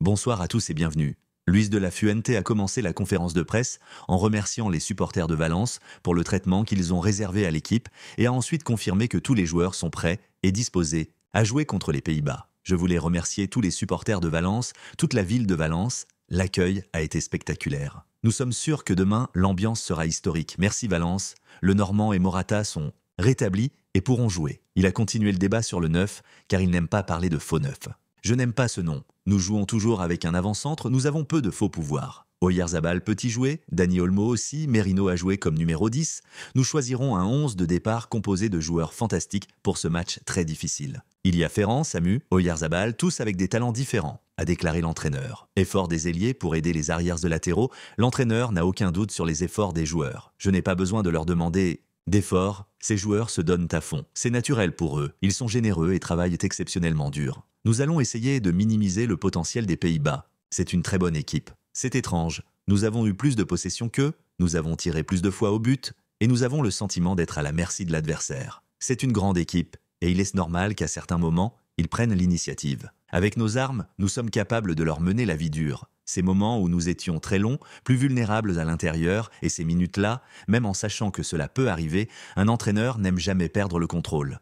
Bonsoir à tous et bienvenue. Luis de la Fuente a commencé la conférence de presse en remerciant les supporters de Valence pour le traitement qu'ils ont réservé à l'équipe et a ensuite confirmé que tous les joueurs sont prêts et disposés à jouer contre les Pays-Bas. Je voulais remercier tous les supporters de Valence, toute la ville de Valence. L'accueil a été spectaculaire. Nous sommes sûrs que demain, l'ambiance sera historique. Merci Valence. Le Normand et Morata sont rétablis et pourront jouer. Il a continué le débat sur le neuf car il n'aime pas parler de faux neuf. Je n'aime pas ce nom. Nous jouons toujours avec un avant-centre, nous avons peu de faux pouvoirs. Oyarzabal peut y jouer, Dani Olmo aussi, Merino a joué comme numéro 10. Nous choisirons un 11 de départ composé de joueurs fantastiques pour ce match très difficile. Il y a Ferran, Samu, Oyarzabal, tous avec des talents différents, a déclaré l'entraîneur. Effort des ailiers pour aider les arrières de latéraux, l'entraîneur n'a aucun doute sur les efforts des joueurs. Je n'ai pas besoin de leur demander d'efforts, ces joueurs se donnent à fond. C'est naturel pour eux, ils sont généreux et travaillent exceptionnellement dur. Nous allons essayer de minimiser le potentiel des Pays-Bas. C'est une très bonne équipe. C'est étrange. Nous avons eu plus de possession qu'eux, nous avons tiré plus de fois au but, et nous avons le sentiment d'être à la merci de l'adversaire. C'est une grande équipe, et il est normal qu'à certains moments, ils prennent l'initiative. Avec nos armes, nous sommes capables de leur mener la vie dure. Ces moments où nous étions très longs, plus vulnérables à l'intérieur, et ces minutes-là, même en sachant que cela peut arriver, un entraîneur n'aime jamais perdre le contrôle.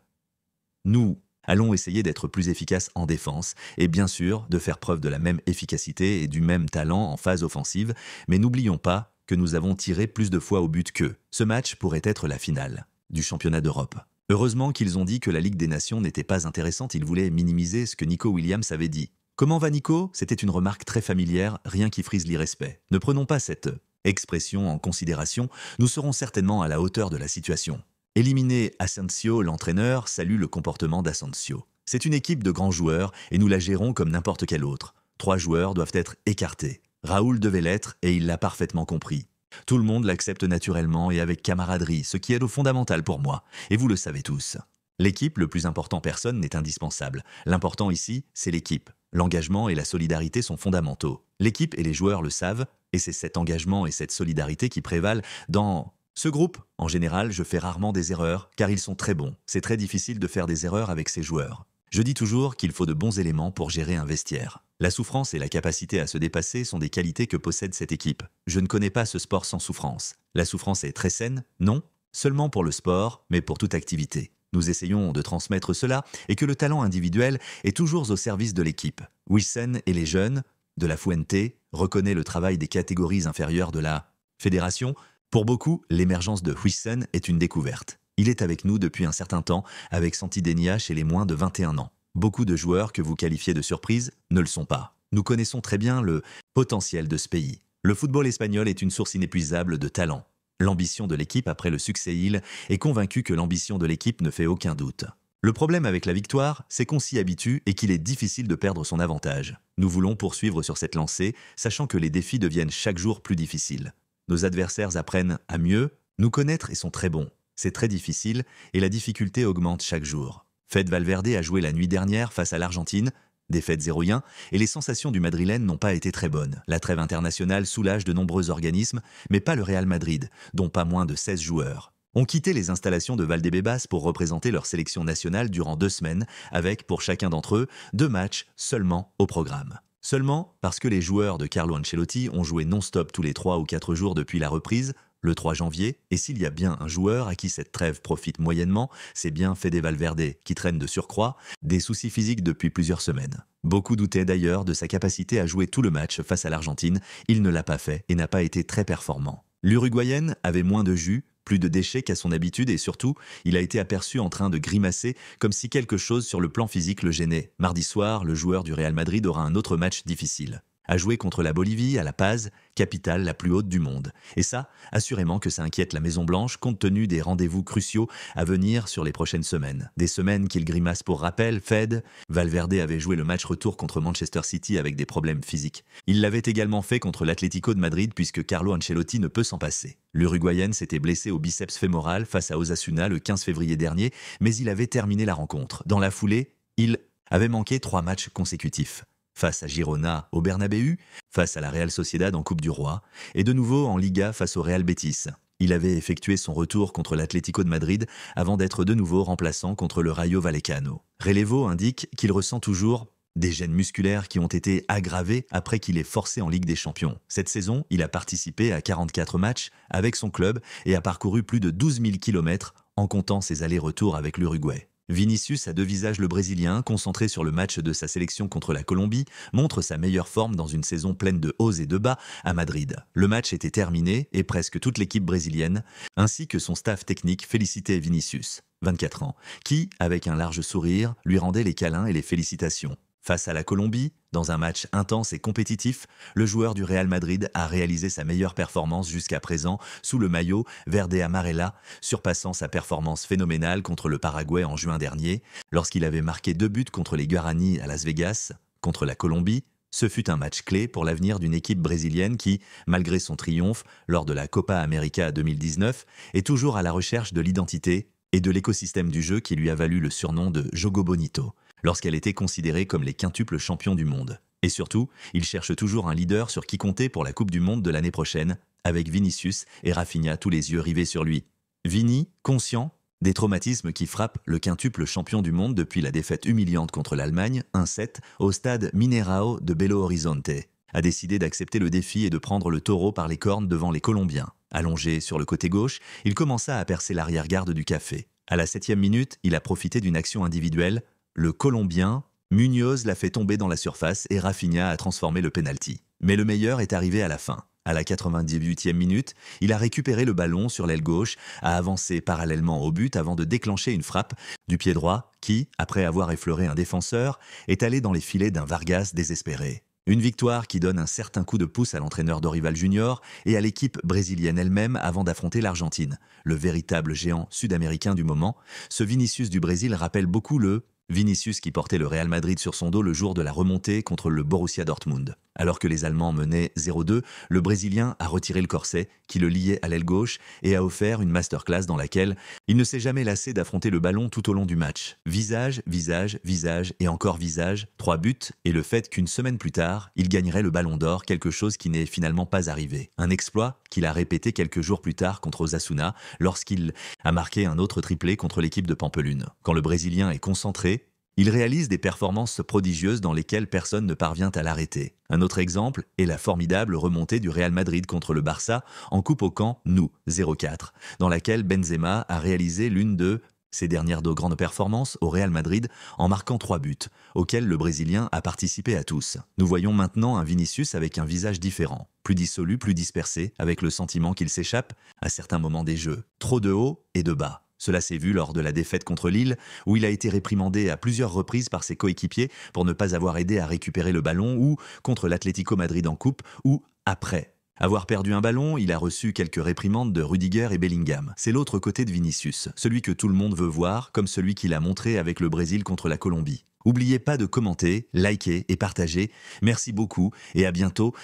Nous allons essayer d'être plus efficaces en défense, et bien sûr de faire preuve de la même efficacité et du même talent en phase offensive, mais n'oublions pas que nous avons tiré plus de fois au but qu'eux. Ce match pourrait être la finale du championnat d'Europe. Heureusement qu'ils ont dit que la Ligue des Nations n'était pas intéressante, ils voulaient minimiser ce que Nico Williams avait dit. Comment va Nico? C'était une remarque très familière, rien qui frise l'irrespect. Ne prenons pas cette expression en considération, nous serons certainement à la hauteur de la situation. Éliminer Asensio, l'entraîneur, salue le comportement d'Asensio. C'est une équipe de grands joueurs et nous la gérons comme n'importe quel autre. 3 joueurs doivent être écartés. Raoul devait l'être et il l'a parfaitement compris. Tout le monde l'accepte naturellement et avec camaraderie, ce qui est le fondamental pour moi, et vous le savez tous. L'équipe, le plus important, personne n'est indispensable. L'important ici, c'est l'équipe. L'engagement et la solidarité sont fondamentaux. L'équipe et les joueurs le savent, et c'est cet engagement et cette solidarité qui prévalent dans ce groupe. En général, je fais rarement des erreurs, car ils sont très bons. C'est très difficile de faire des erreurs avec ces joueurs. Je dis toujours qu'il faut de bons éléments pour gérer un vestiaire. La souffrance et la capacité à se dépasser sont des qualités que possède cette équipe. Je ne connais pas ce sport sans souffrance. La souffrance est très saine, non seulement pour le sport, mais pour toute activité. Nous essayons de transmettre cela et que le talent individuel est toujours au service de l'équipe. Wilson et les jeunes de la Fuente reconnaissent le travail des catégories inférieures de la fédération. Pour beaucoup, l'émergence de Wilson est une découverte. Il est avec nous depuis un certain temps avec Santidenia chez les moins de 21 ans. Beaucoup de joueurs que vous qualifiez de surprise ne le sont pas. Nous connaissons très bien le potentiel de ce pays. Le football espagnol est une source inépuisable de talent. L'ambition de l'équipe après le succès est convaincu que l'ambition de l'équipe ne fait aucun doute. Le problème avec la victoire, c'est qu'on s'y habitue et qu'il est difficile de perdre son avantage. Nous voulons poursuivre sur cette lancée, sachant que les défis deviennent chaque jour plus difficiles. Nos adversaires apprennent à mieux nous connaître et sont très bons. C'est très difficile et la difficulté augmente chaque jour. Fede Valverde a joué la nuit dernière face à l'Argentine, défaite 0-1, et les sensations du madrilène n'ont pas été très bonnes. La trêve internationale soulage de nombreux organismes, mais pas le Real Madrid, dont pas moins de 16 joueurs ont quitté les installations de Valdebebas pour représenter leur sélection nationale durant 2 semaines, avec, pour chacun d'entre eux, 2 matchs seulement au programme. Seulement parce que les joueurs de Carlo Ancelotti ont joué non-stop tous les 3 ou 4 jours depuis la reprise, le 3 janvier, et s'il y a bien un joueur à qui cette trêve profite moyennement, c'est bien Fede Valverde, qui traîne de surcroît des soucis physiques depuis plusieurs semaines. Beaucoup doutaient d'ailleurs de sa capacité à jouer tout le match face à l'Argentine, il ne l'a pas fait et n'a pas été très performant. L'Uruguayenne avait moins de jus, plus de déchets qu'à son habitude et surtout, il a été aperçu en train de grimacer comme si quelque chose sur le plan physique le gênait. Mardi soir, le joueur du Real Madrid aura un autre match difficile. À jouer contre la Bolivie, à La Paz, capitale la plus haute du monde. Et ça, assurément que ça inquiète la Maison-Blanche compte tenu des rendez-vous cruciaux à venir sur les prochaines semaines. Des semaines qu'il grimace pour rappel, Fede Valverde avait joué le match retour contre Manchester City avec des problèmes physiques. Il l'avait également fait contre l'Atlético de Madrid puisque Carlo Ancelotti ne peut s'en passer. L'Uruguayenne s'était blessé au biceps fémoral face à Osasuna le 15 février dernier, mais il avait terminé la rencontre. Dans la foulée, il avait manqué 3 matchs consécutifs. Face à Girona au Bernabéu, face à la Real Sociedad en Coupe du Roi, et de nouveau en Liga face au Real Betis. Il avait effectué son retour contre l'Atlético de Madrid avant d'être de nouveau remplaçant contre le Rayo Vallecano. Relevo indique qu'il ressent toujours Des gènes musculaires qui ont été aggravés après qu'il ait forcé en Ligue des Champions. Cette saison, il a participé à 44 matchs avec son club et a parcouru plus de 12 000 km en comptant ses allers-retours avec l'Uruguay. Vinicius a deux visages. Le Brésilien, concentré sur le match de sa sélection contre la Colombie, montre sa meilleure forme dans une saison pleine de hauts et de bas à Madrid. Le match était terminé et presque toute l'équipe brésilienne, ainsi que son staff technique, félicitait Vinicius, 24 ans, qui, avec un large sourire, lui rendait les câlins et les félicitations. Face à la Colombie, dans un match intense et compétitif, le joueur du Real Madrid a réalisé sa meilleure performance jusqu'à présent sous le maillot verde amarela, surpassant sa performance phénoménale contre le Paraguay en juin dernier, lorsqu'il avait marqué 2 buts contre les Guarani à Las Vegas. Contre la Colombie, ce fut un match clé pour l'avenir d'une équipe brésilienne qui, malgré son triomphe lors de la Copa América 2019, est toujours à la recherche de l'identité et de l'écosystème du jeu qui lui a valu le surnom de Jogo Bonito, lorsqu'elle était considérée comme les quintuples champions du monde. Et surtout, il cherche toujours un leader sur qui compter pour la Coupe du Monde de l'année prochaine, avec Vinicius et Rafinha tous les yeux rivés sur lui. Vini, conscient des traumatismes qui frappent le quintuple champion du monde depuis la défaite humiliante contre l'Allemagne, 1-7, au stade Mineirao de Belo Horizonte, a décidé d'accepter le défi et de prendre le taureau par les cornes devant les Colombiens. Allongé sur le côté gauche, il commença à percer l'arrière-garde du Café. À la 7e minute, il a profité d'une action individuelle. Le Colombien, Muñoz, l'a fait tomber dans la surface et Rafinha a transformé le pénalty. Mais le meilleur est arrivé à la fin. À la 98e minute, il a récupéré le ballon sur l'aile gauche, a avancé parallèlement au but avant de déclencher une frappe du pied droit qui, après avoir effleuré un défenseur, est allé dans les filets d'un Vargas désespéré. Une victoire qui donne un certain coup de pouce à l'entraîneur Dorival Junior et à l'équipe brésilienne elle-même avant d'affronter l'Argentine. Le véritable géant sud-américain du moment, ce Vinicius du Brésil rappelle beaucoup le Vinicius qui portait le Real Madrid sur son dos le jour de la remontée contre le Borussia Dortmund. Alors que les Allemands menaient 0-2, le Brésilien a retiré le corset qui le liait à l'aile gauche et a offert une masterclass dans laquelle il ne s'est jamais lassé d'affronter le ballon tout au long du match. Visage, visage, visage et encore visage, 3 buts et le fait qu'une semaine plus tard, il gagnerait le Ballon d'Or, quelque chose qui n'est finalement pas arrivé. Un exploit qu'il a répété quelques jours plus tard contre Osasuna lorsqu'il a marqué un autre triplé contre l'équipe de Pampelune. Quand le Brésilien est concentré, il réalise des performances prodigieuses dans lesquelles personne ne parvient à l'arrêter. Un autre exemple est la formidable remontée du Real Madrid contre le Barça en Coupe au camp Nou 0-4, dans laquelle Benzema a réalisé l'une de ses dernières de grandes performances au Real Madrid en marquant 3 buts, auxquels le Brésilien a participé à tous. Nous voyons maintenant un Vinicius avec un visage différent, plus dissolu, plus dispersé, avec le sentiment qu'il s'échappe à certains moments des jeux. Trop de haut et de bas. Cela s'est vu lors de la défaite contre Lille, où il a été réprimandé à plusieurs reprises par ses coéquipiers pour ne pas avoir aidé à récupérer le ballon, ou contre l'Atlético Madrid en coupe, ou après avoir perdu un ballon, il a reçu quelques réprimandes de Rudiger et Bellingham. C'est l'autre côté de Vinicius, celui que tout le monde veut voir, comme celui qu'il a montré avec le Brésil contre la Colombie. N'oubliez pas de commenter, liker et partager. Merci beaucoup et à bientôt.